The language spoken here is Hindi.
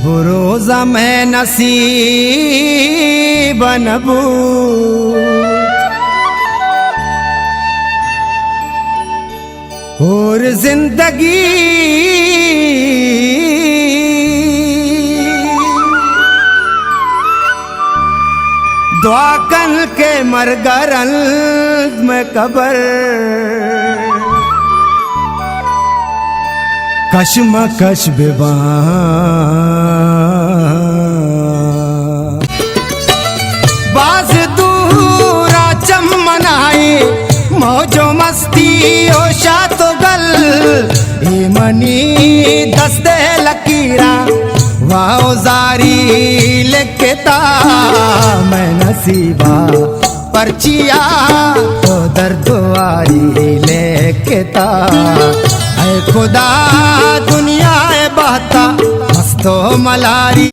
रोजा में नसीब नबू और जिंदगी दुआ कन के मरगरल में कबर कशमकश बेबा बाज दूरा चमनाए मौजो मस्ती होशा तो गल ए मनी दस्ते लकीरा वाओ जारी लिखता मैं नसीबा पर्चिया तो दर्दवारी लिखता खुदा दुनिया बहता मस्तो मलारी।